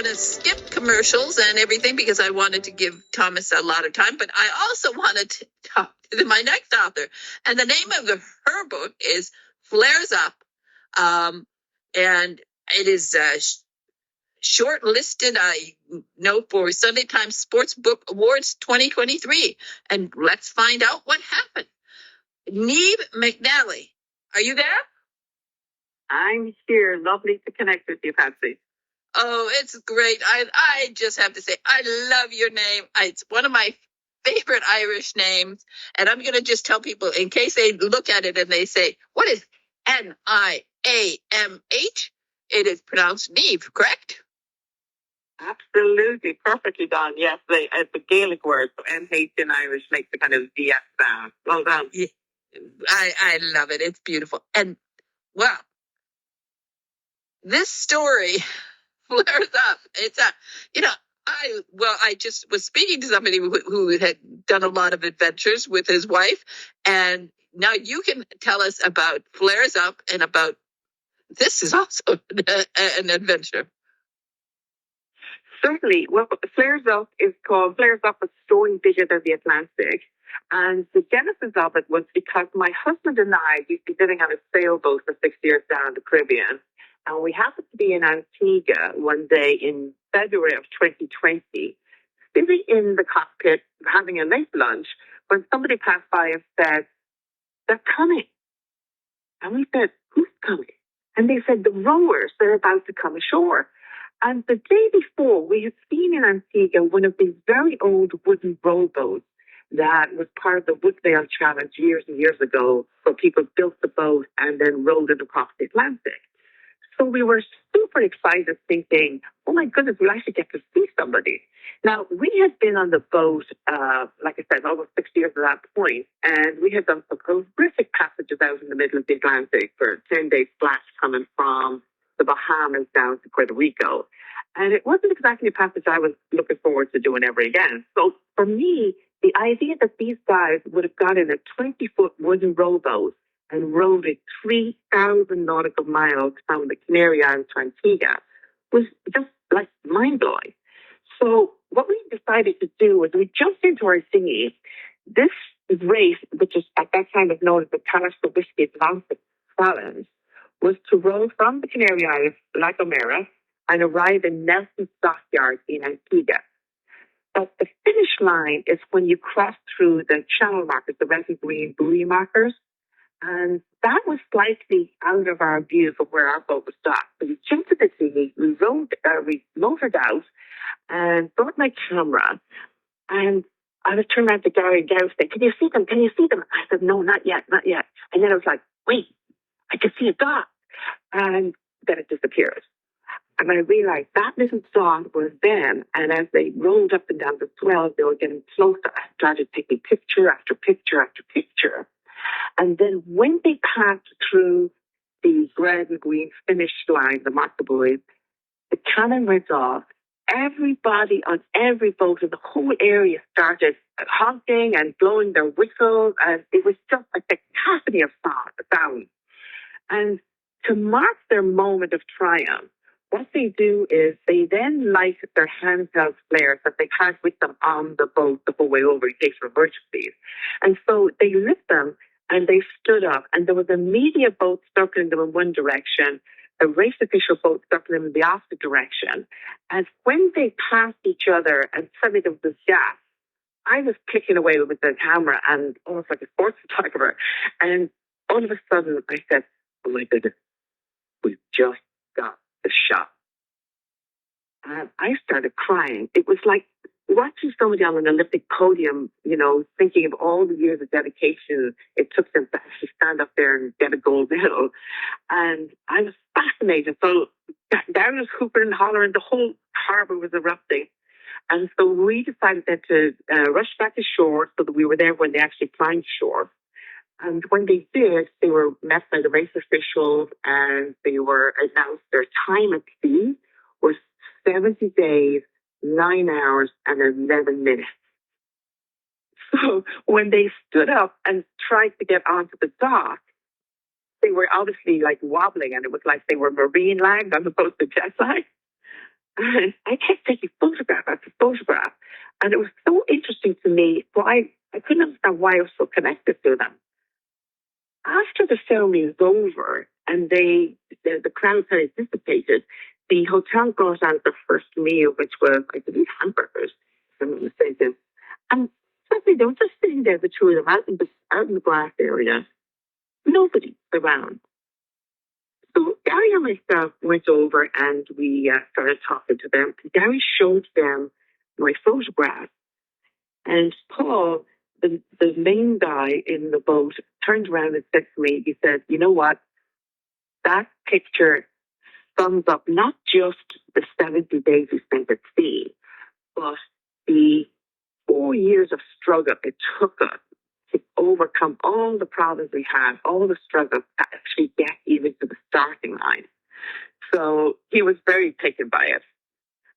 going to skip commercials and everything because I wanted to give Thomas a lot of time, but I also wanted to talk to my next author. And the name of her book is Flares Up. And it is shortlisted, I know, for Sunday Times Sports Book Awards 2023. And let's find out what happened. Niamh McAnally, are you there? I'm here. Lovely to connect with you, PatZi. Oh, it's great. I just have to say, I love your name. It's one of my favorite Irish names. And I'm going to just tell people, in case they look at it and they say, what is Niamh? It is pronounced Niamh, correct? Absolutely. Perfectly done. Yes, it's a Gaelic word. So NH in Irish makes a kind of DS sound. Well done. Yeah, I love it. It's beautiful. And, wow, this story flares up. It's I just was speaking to somebody who had done a lot of adventures with his wife, and now you can tell us about Flares Up and about this is also an adventure. Certainly. Well, Flares Up is called Flares Up, a story bigger than the Atlantic. And the genesis of it was because my husband and I used to be living on a sailboat for 6 years down in the Caribbean. And we happened to be in Antigua one day in February of 2020, sitting in the cockpit having a late lunch, when somebody passed by and said, they're coming. And we said, who's coming? And they said, the rowers, they're about to come ashore. And the day before, we had seen in Antigua one of these very old wooden rowboats that was part of the Woodvale Challenge years and years ago, where people built the boat and then rowed it across the Atlantic. So we were super excited, thinking, oh my goodness, we'll actually get to see somebody. Now, we had been on the boat, like I said, almost 6 years at that point, and we had done some horrific passages out in the middle of the Atlantic for a 10-day splash coming from the Bahamas down to Puerto Rico. And it wasn't exactly a passage I was looking forward to doing ever again. So for me, the idea that these guys would have got in a 20-foot wooden rowboat and rowed it 3,000 nautical miles from the Canary Islands to Antigua was just like mind-blowing. So what we decided to do was we jumped into our dinghy. This race, which is at that time was known as the Talisker Whisky Atlantic Challenge, was to row from the Canary Islands, La Gomera, and arrive in Nelson's Dockyard in Antigua. But the finish line is when you cross through the channel markers, the red and green buoy markers. And that was slightly out of our view of where our boat was docked. So we jumped to the dinghy, we motored out and brought my camera. And I was turning around to Gary and Gary saying, can you see them? Can you see them? I said, no, not yet, not yet. And then I was like, wait, I can see a dot. And then it disappeared. And I realized that little dot was them. And as they rolled up and down the swell, they were getting closer. I started taking picture after picture after picture. And then when they passed through the red and green finish line, the marker buoys, the cannon went off. Everybody on every boat in the whole area started honking and blowing their whistles. And it was just a cacophony of sound. And to mark their moment of triumph, what they do is they then light their handheld flares that they had with them on the boat the whole way over in case of emergencies. And so they lit them and they stood up, and there was a media boat circling them in one direction, a race official boat circling them in the opposite direction. And when they passed each other and suddenly there was this gap, I was clicking away with the camera and almost like a sports photographer. And all of a sudden I said, oh my goodness, we just got the shot. And I started crying. It was like watching somebody on an Olympic podium, thinking of all the years of dedication it took them to actually stand up there and get a gold medal. And I was fascinated. So Darren was hooping and hollering. The whole harbour was erupting. And so we decided then to rush back to shore so that we were there when they actually climbed shore. And when they did, they were met by the race officials and they were announced their time at sea was 70 days, 9 hours, and 11 minutes. So when they stood up and tried to get onto the dock, they were obviously like wobbling, and it was like they were marine lagged as opposed to jet lag. And I kept taking photograph after photograph. And it was so interesting to me. So I couldn't understand why I was so connected to them. After the ceremony was over and the crowd had dissipated, the hotel brought out the first meal, which was, I believe, hamburgers, if I'm not mistaken. And suddenly they were just sitting there, the two of them, out in the grass area. Nobody around. So Gary and myself went over and we started talking to them. Gary showed them my photograph. And Paul, the main guy in the boat, turned around and said to me, he said, you know what? That picture sums up not just the 70 days we spent at sea, but the 4 years of struggle it took us to overcome all the problems we had, all the struggles to actually get even to the starting line. So he was very taken by it.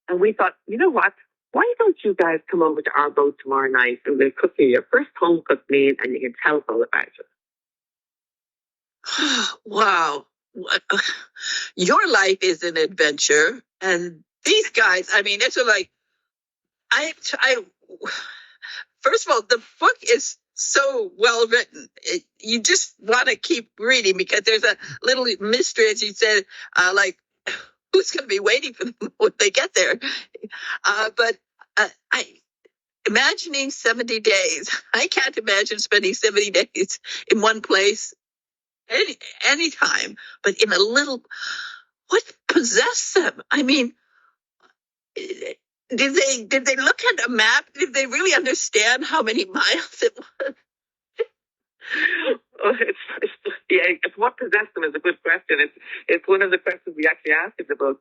And we thought, you know what? Why don't you guys come over to our boat tomorrow night and we'll cook you your first home cooked meal and you can tell us all about it. Wow. Your life is an adventure. And these guys, I mean, it's like, I first of all, the book is so well written. You just want to keep reading because there's a little mystery, as you said, like who's going to be waiting for them when they get there. But I imagining 70 days. I can't imagine spending 70 days in one place any time, but in a little. What possessed them? I mean, did they look at a map? Did they really understand how many miles it was? Oh, it's what possessed them is a good question. It's one of the questions we actually asked in the book.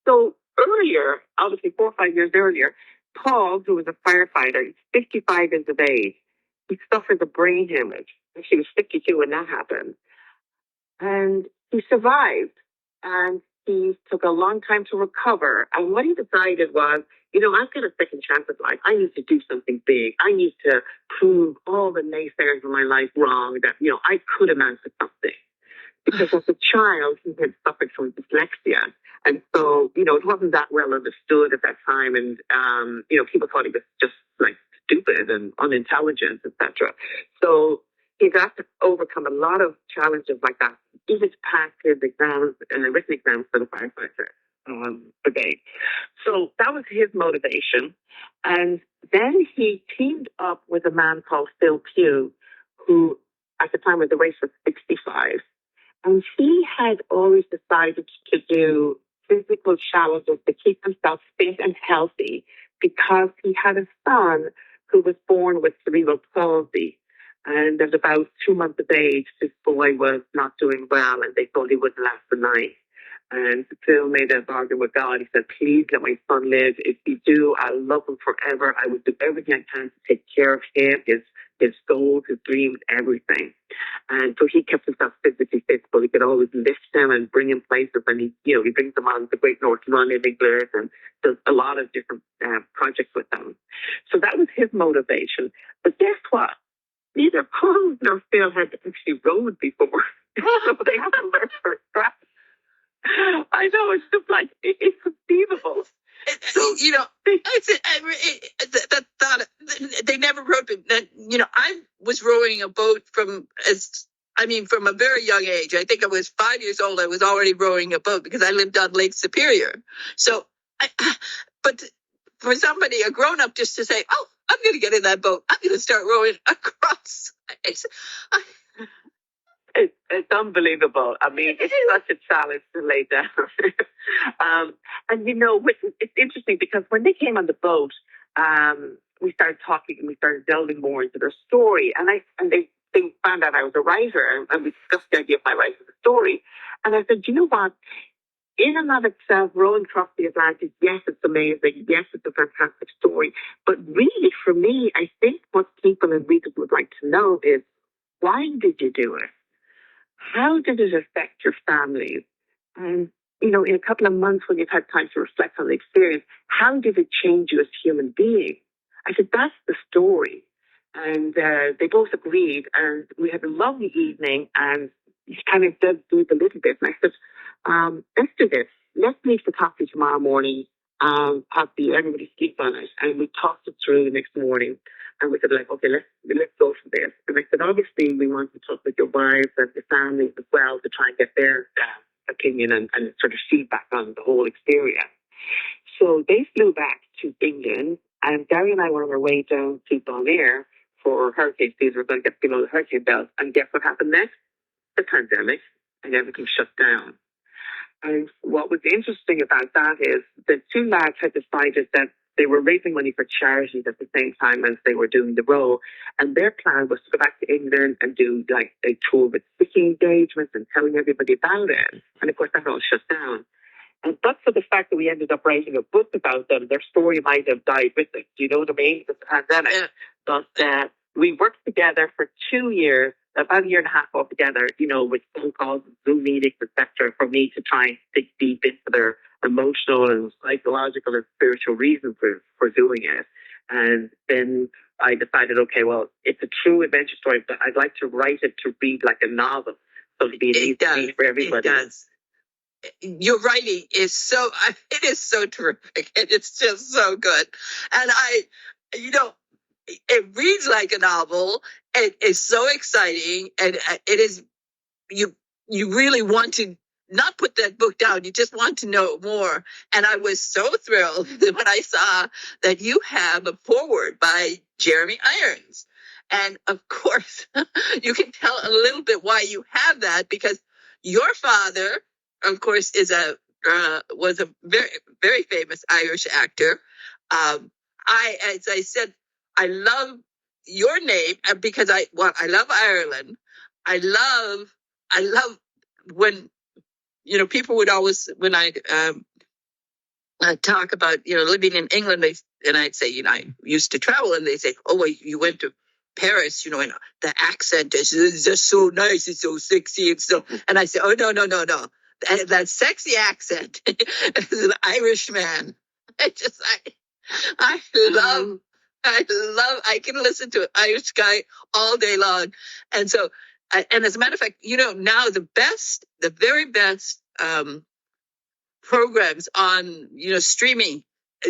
So earlier, obviously 4 or 5 years earlier, Paul, who was a firefighter, he's 55 years of age, he suffered a brain hemorrhage. He was 52 when that happened. And he survived. And he took a long time to recover. And what he decided was, you know, I've got a second chance at life. I need to do something big. I need to prove all the naysayers in my life wrong, that, you know, I could amount to something. Because as a child, he had suffered from dyslexia. And so, you know, it wasn't that well understood at that time. And, you know, people thought he was just like stupid and unintelligent, etc. So he got to overcome a lot of challenges like that, even to pass his exams and written exams for the firefighter brigade. So that was his motivation. And then he teamed up with a man called Phil Pugh, who at the time of the race was 65. And he had always decided to do physical challenges to keep himself fit and healthy because he had a son who was born with cerebral palsy. And at about 2 months of age, this boy was not doing well and they thought he wouldn't last the night. And Phil made a bargain with God. He said, please let my son live. If you do, I'll love him forever. I will do everything I can to take care of him, his goals, his dreams, everything. And so he kept himself physically fit, so he could always lift him and bring him places. And he brings them on the Great North Run in England and does a lot of different projects with them. So that was his motivation. But guess what? Neither Paul nor Phil had actually rowed before, so they had to learn for scratch. I know, it's just like inconceivable. So, you know, they never rowed. You know, I was rowing a boat from a very young age. I think I was 5 years old. I was already rowing a boat because I lived on Lake Superior. So, but for somebody, a grown up, just to say, "Oh, I'm going to get in that boat. I'm going to start rowing across." It's unbelievable. I mean, it's such a challenge to lay down. And, you know, it's interesting because when they came on the boat, we started talking and we started delving more into their story. And they found out I was a writer and we discussed the idea of my writing the story. And I said, you know what? In and of itself, rowing across the Atlantic, yes, it's amazing. Yes, it's a fantastic story. But really, for me, I think what people and readers would like to know is, why did you do it? How did it affect your family? And, you know, in a couple of months when you've had time to reflect on the experience, how did it change you as a human being? I said, that's the story. And they both agreed. And we had a lovely evening and kind of dug deep a little bit. And I said, let's do this. let's meet for coffee tomorrow morning. PatZi, everybody sleep on it. And we talked it through the next morning. And we said, like, okay, let's go for this. And I said, obviously, we want to talk with your wives and your families as well to try and get their opinion and sort of feedback on the whole experience. So they flew back to England, and Gary and I were on our way down to Bonaire for hurricane season. We're going to get below the hurricane belt. And guess what happened next? The pandemic, and everything shut down. And what was interesting about that is the two lads had decided that they were raising money for charities at the same time as they were doing the role. And their plan was to go back to England and do like a tour with speaking engagements and telling everybody about it. And of course, that all shut down. And but for the fact that we ended up writing a book about them, their story might have died with it. Do you know what I mean? With the pandemic. Yeah. But we worked together for 2 years, about a year and a half altogether, you know, with phone calls, Zoom meetings, etc., for me to try and dig deep into their emotional and psychological and spiritual reasons for doing it. And then I decided, okay, well, it's a true adventure story, but I'd like to write it to read like a novel. So to be an easy read for everybody. It does. Your writing is it is so terrific, and it's just so good. And it reads like a novel. It is so exciting, and it is, you really want to not put that book down. You just want to know more. And I was so thrilled when I saw that you have a foreword by Jeremy Irons. And of course, you can tell a little bit why you have that, because your father, of course, was a very, very famous Irish actor. As I said, I love your name because I love Ireland. I love when, people would always, when I talk about, living in England, and I'd say, I used to travel, and they say, oh, well, you went to Paris, and the accent is just so nice, it's so sexy, and I say, oh, no. That sexy accent is an Irish man. I can listen to an Irish guy all day long. And so, and as a matter of fact, now the very best programs on, streaming,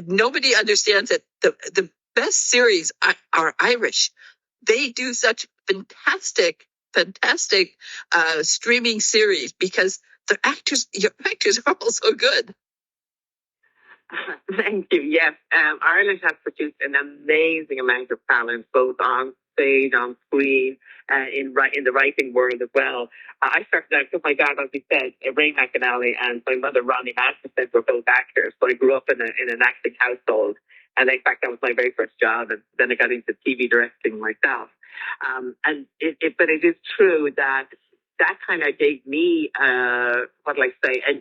nobody understands that the best series are Irish. They do such fantastic streaming series because your actors are all so good. Thank you. Yes, Ireland has produced an amazing amount of talent, both on stage, on screen, in the writing world as well. I started out because my dad, as we said, Ray McAnally, and my mother, Ronnie Masterson, were both actors. So I grew up in an acting household, and in fact, that was my very first job. And then I got into TV directing myself. But it is true that kind of gave me, an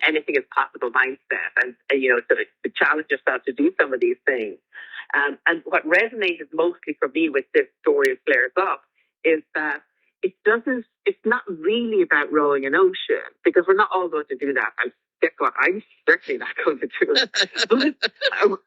anything is possible mindset, and to challenge yourself to do some of these things. And what resonated mostly for me with this story of Flares Up is that it's not really about rowing an ocean, because we're not all going to do that. And guess what? I'm certainly not going to do it.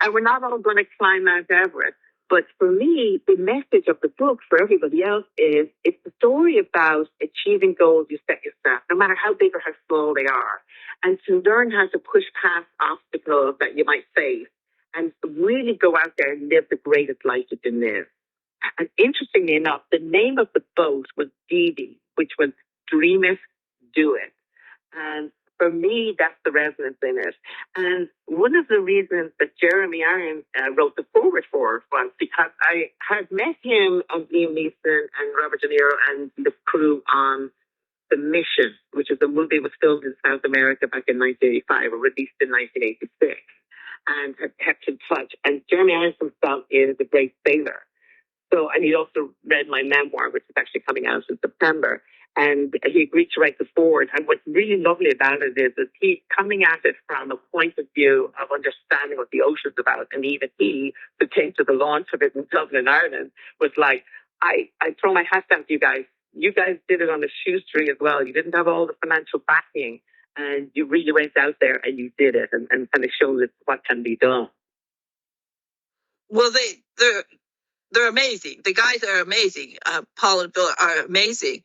And we're not all going to climb Mount Everest. But for me, the message of the book for everybody else is it's a story about achieving goals you set yourself, no matter how big or how small they are, and to learn how to push past obstacles that you might face and really go out there and live the greatest life you can live. And interestingly enough, the name of the boat was Dee, which was Dream It, Do It. And for me, that's the resonance in it. And one of the reasons that Jeremy Irons wrote the foreword for was because I had met him and Liam Neeson and Robert De Niro and the crew on The Mission, which is a movie that was filmed in South America back in 1985 or released in 1986, and had kept in touch. And Jeremy Irons himself is a great sailor. So, and he also read my memoir, which is actually coming out in September. And he agreed to write the foreword. And what's really lovely about it is he's coming at it from a point of view of understanding what the ocean's about. And even he, who came to the launch of it in Dublin, Ireland, was like, I throw my hat down to you guys. You guys did it on a shoestring as well. You didn't have all the financial backing. And you really went out there and you did it and kind of showed us what can be done. Well, they're amazing. The guys are amazing. Paul and Phil are amazing.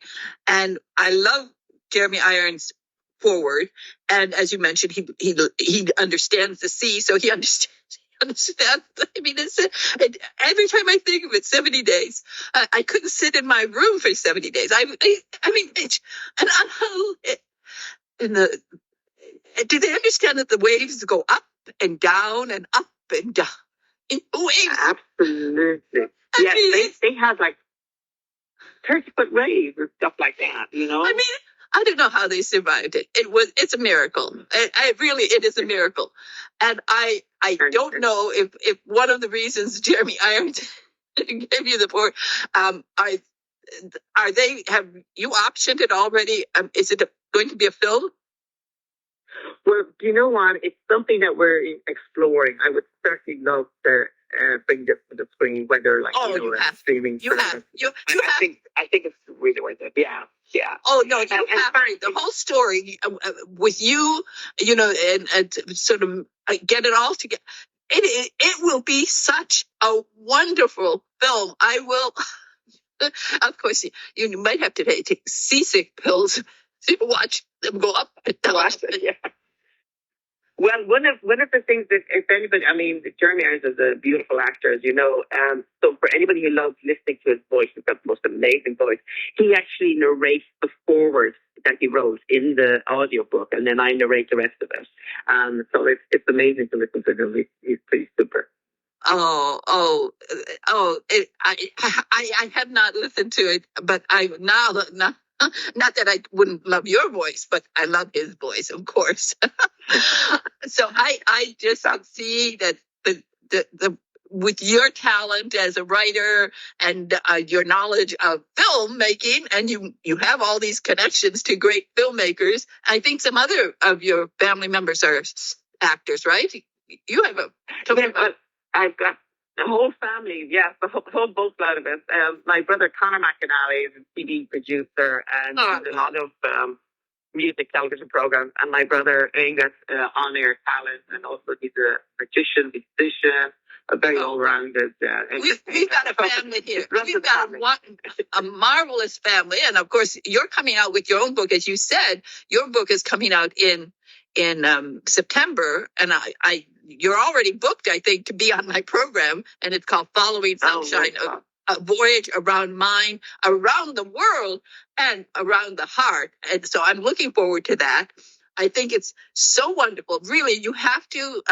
And I love Jeremy Irons' forward. And as you mentioned, he understands the sea, so he understands. Understand? I mean, every time I think of it, 70 days. I couldn't sit in my room for 70 days. I mean, do they understand that the waves go up and down and up and down? Waves. Absolutely. Yes, they had like 30-foot waves and stuff like that, you know? I mean, I don't know how they survived it. It's a miracle. It is a miracle. And I don't know if one of the reasons Jeremy Irons gave you the board, have you optioned it already? Is it going to be a film? Well, do you know what? It's something that we're exploring. I would certainly love to bring this to the screen, whether streaming. I think it's really worth it. Yeah. Oh no, you have the whole story with you, and sort of get it all together. It will be such a wonderful film. I will, of course, you might have to take seasick pills to watch them go up and down. Yeah. Well, one of the things that, if anybody, I mean, Jeremy Irons is a beautiful actor, as you know. So for anybody who loves listening to his voice, he's got the most amazing voice. He actually narrates the foreword that he wrote in the audiobook, and then I narrate the rest of it. So it's amazing to listen to him. He's pretty super. I have not listened to it, but I now. Not that I wouldn't love your voice, but I love his voice, of course. So I just see that the with your talent as a writer and your knowledge of filmmaking, and you have all these connections to great filmmakers. I think some other of your family members are actors, right? You have I've got the whole family, yes, the whole boat lot of us. My brother Conor McAnally is a TV producer and a lot of music television programs. And my brother Angus, on-air talent, and also he's a magician, musician, a very all-rounded. We've got a family here. We've got a marvelous family. And of course, you're coming out with your own book. As you said, your book is coming out in September. And you're already booked, I think, to be on my program, and it's called Following Sunshine, a voyage around mind, around the world, and around the heart. And so I'm looking forward to that. I think it's so wonderful. Really, you have to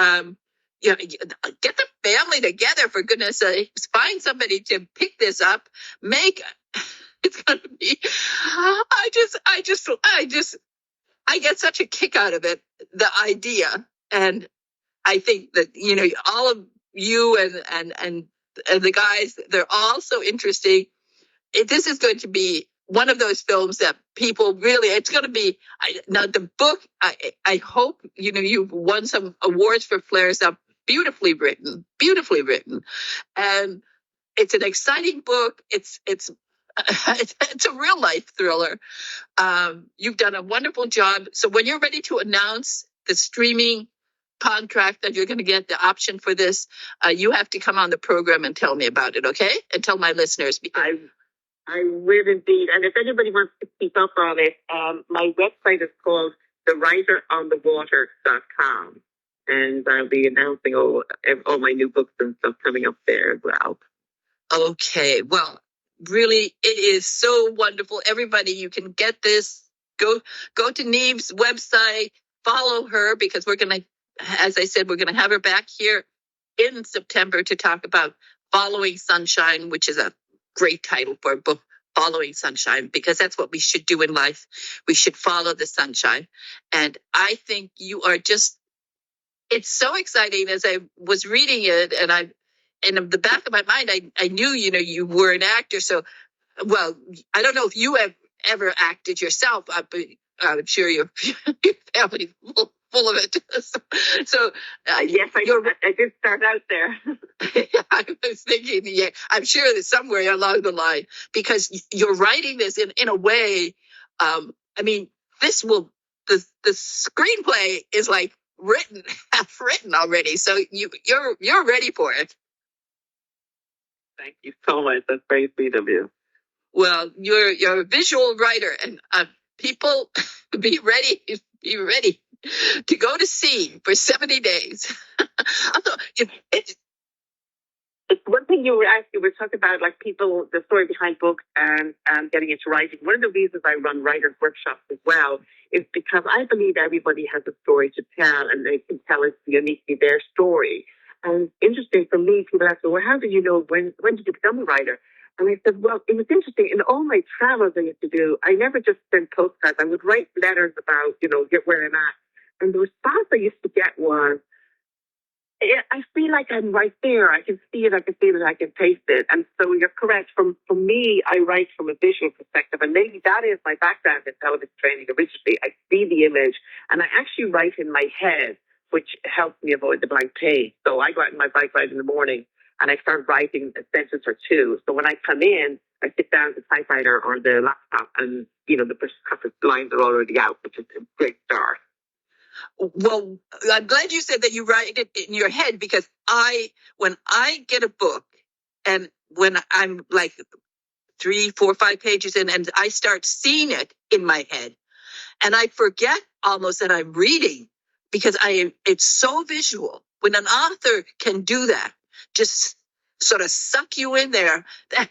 get the family together, for goodness sake. Find somebody to pick this up. It's going to be. I get such a kick out of it, the idea, and I think that all of you and the guys, they're all so interesting. This is going to be one of those films that people really. It's going to be now the book. I hope you've won some awards for Flares Up. Beautifully written, and it's an exciting book. It's a real life thriller. You've done a wonderful job. So when you're ready to announce the streaming contract that you're going to get, the option for this, you have to come on the program and tell me about it, okay? And tell my listeners. I will indeed. And if anybody wants to keep up on it, my website is called thewriteronthewater.com. And I'll be announcing all my new books and stuff coming up there as well. Okay. Well, really, it is so wonderful. Everybody, you can get this. Go to Niamh's website, follow her, because we're going to, as I said, we're going to have her back here in September to talk about Following Sunshine, which is a great title for a book, Following Sunshine, because that's what we should do in life. We should follow the sunshine. And I think you are just, it's so exciting. As I was reading it, and in the back of my mind, I knew, you were an actor. So, well, I don't know if you have ever acted yourself, but I'm sure your family's full of it. So yes, I did start out there. I was thinking, yeah, I'm sure that somewhere along the line, because you're writing this in a way. I mean, the screenplay is like half written already. So you're ready for it. Thank you so much. That's very sweet of you. Well, you're a visual writer, and people be ready Be ready to go to sea for 70 days. Although, it's one thing you were talking about, like people, the story behind books and getting into writing. One of the reasons I run writers' workshops as well is because I believe everybody has a story to tell and they can tell it uniquely their story. And interesting for me, people ask me, well, how did you know when did you become a writer? And I said, well, it was interesting. In all my travels I used to do, I never just sent postcards. I would write letters about, get where I'm at. And the response I used to get was, I feel like I'm right there. I can see it, I can feel it, I can taste it. And so you're correct. For me, I write from a visual perspective, and maybe that is my background in television training originally. I see the image, and I actually write in my head, which helps me avoid the blank page. So I go out on my bike ride in the morning, and I start writing a sentence or two. So when I come in, I sit down at the typewriter or the laptop, and, the first lines are already out, which is a great start. Well, I'm glad you said that you write it in your head, because when I get a book and when I'm like 3, 4, 5 pages in and I start seeing it in my head and I forget almost that I'm reading because it's so visual. When an author can do that, just sort of suck you in there.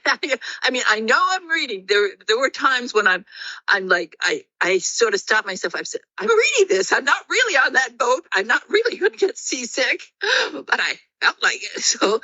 I mean, I know I'm reading. There were times when I'm like, I sort of stop myself. I've said, I'm reading this. I'm not really on that boat. I'm not really going to get seasick, but I felt like it. So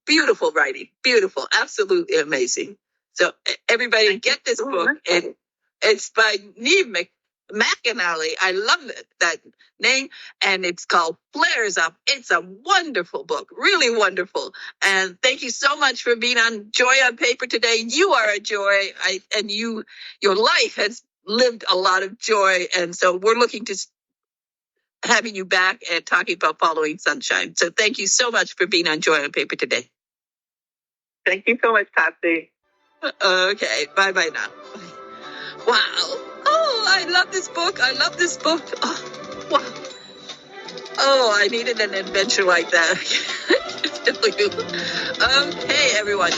beautiful writing, beautiful, absolutely amazing. So everybody get this book, and it's by Niamh McAnally. I love that name, and it's called Flares Up. It's a wonderful book, really wonderful. And thank you so much for being on Joy on Paper today. You are a joy, and your life has lived a lot of joy, and so we're looking to having you back and talking about following sunshine. So thank you so much for being on Joy on Paper today. Thank you so much, PatZi. Okay, bye-bye now. Wow. Oh, I love this book. Oh, wow. Oh, I needed an adventure like that. Okay, everyone.